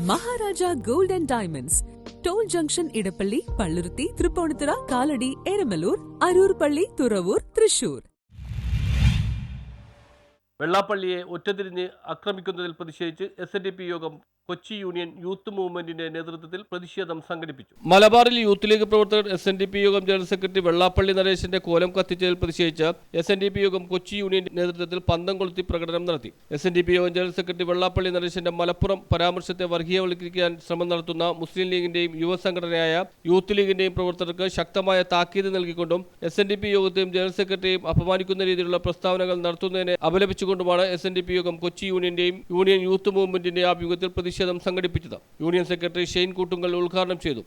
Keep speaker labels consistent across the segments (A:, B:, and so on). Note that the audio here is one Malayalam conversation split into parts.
A: Maharaja gold and diamonds, toll junction, Edappally, Palluruthy, Tripunithura, Kalady, Eramalloor, Aroor Palli, Thuravoor, Thrissur.
B: വെള്ളാപ്പള്ളിയെ ഒറ്റതിരിഞ്ഞ് ആക്രമിക്കുന്നതിൽ പ്രതിഷേധിച്ച് SNDP യോഗം കൊച്ചി യൂണിയൻ യൂത്ത് മൂവ്മെന്റിന്റെ നേതൃത്വത്തിൽ പ്രതിഷേധം സംഘടിപ്പിച്ചു. മലബാറിൽ യൂത്ത് ലീഗ് പ്രവർത്തകർ SNDP യോഗം ജനറൽ സെക്രട്ടറി വെള്ളാപ്പള്ളി നരേശന്റെ കോലം കത്തിച്ചതിൽ പ്രതിഷേധിച്ച് SNDP യോഗം കൊച്ചി യൂണിയൻ നേതൃത്വത്തിൽ പന്തം കൊളുത്തി പ്രകടനം നടത്തി. SNDP യോഗം ജനറൽ സെക്രട്ടറി വെള്ളാപ്പള്ളി നരേശന്റെ മലപ്പുറം പരാമർശത്തെ വർഗീയവൽക്കരിക്കാൻ ശ്രമം നടത്തുന്ന മുസ്ലിം ലീഗിന്റെയും യുവസംഘടനയായ യൂത്ത് ലീഗിന്റെയും പ്രവർത്തകർക്ക് ശക്തമായ താക്കീത് നൽകിക്കൊണ്ടും SNDP യോഗത്തെയും ജനറൽ സെക്രട്ടറിയെയും അപമാനിക്കുന്ന രീതിയിലുള്ള പ്രസ്താവനകൾ നടത്തുന്നതിനെ അപലപിച്ചുകൊണ്ടുമാണ് SNDP യോഗം കൊച്ചി യൂണിയന്റെയും യൂണിയൻ യൂത്ത് മൂവ്മെന്റിന്റെ ആഭിമുഖ്യത്തിൽ പ്രതിഷേധം സംഘടിപ്പിച്ചത്. യൂണിയൻ സെക്രട്ടറി ഷെയ്ൻ കൂട്ടുങ്കൽ ഉദ്ഘാടനം ചെയ്തു.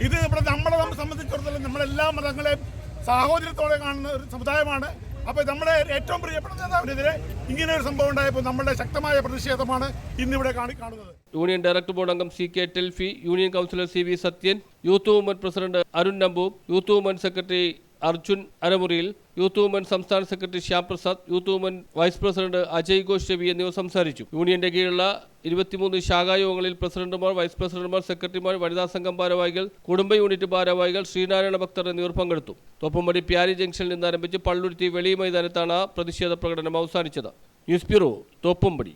C: ഇത് നമ്മളെ സംബന്ധിച്ചിടത്തോളം നമ്മളെല്ലാ മതങ്ങളെയും സാഹോദര്യത്തോടെ കാണുന്ന ഒരു സമുദായമാണ്. അപ്പോൾ നമ്മുടെ ഏറ്റവും പ്രിയപ്പെട്ട നേതാവിനെതിരെ ഇങ്ങനെ ഒരു സംഭവം ഉണ്ടായപ്പോൾ നമ്മുടെ ശക്തമായ പ്രതിഷേധമാണ് ഇന്നിവിടെ കാണുന്നത്.
B: യൂണിയൻ ഡയറക്ടർ ബോർഡ് അംഗം CK Telfy, union councillor CV Sathyan, youth movement president Arun Nampoor, youth movement secretary Arjun അരമുറിയിൽ, യൂത്ത് മൂവ്മെന്റ് സംസ്ഥാന secretary Shyam Prasad, youth movement vice president Ajay Ghosh Ravi എന്നിവർ സംസാരിച്ചു. യൂണിയന്റെ കീഴിലുള്ള 23 ശാഖായോഗങ്ങളിൽ പ്രസിഡന്റുമാർ, വൈസ് പ്രസിഡന്റുമാർ, സെക്രട്ടറിമാർ, വനിതാ സംഘം ഭാരവാഹികൾ, കുടുംബ യൂണിറ്റ് ഭാരവാഹികൾ, ശ്രീനാരായണ ഭക്തർ എന്നിവർ പങ്കെടുത്തു. തോപ്പുംപടി പ്യാരി ജംഗ്ഷനിൽ നിന്ന് ആരംഭിച്ച് പള്ളുരുത്തി വെളി മൈതാനത്താണ് പ്രതിഷേധ പ്രകടനം അവസാനിച്ചത്. News bureau, Thoppumpady.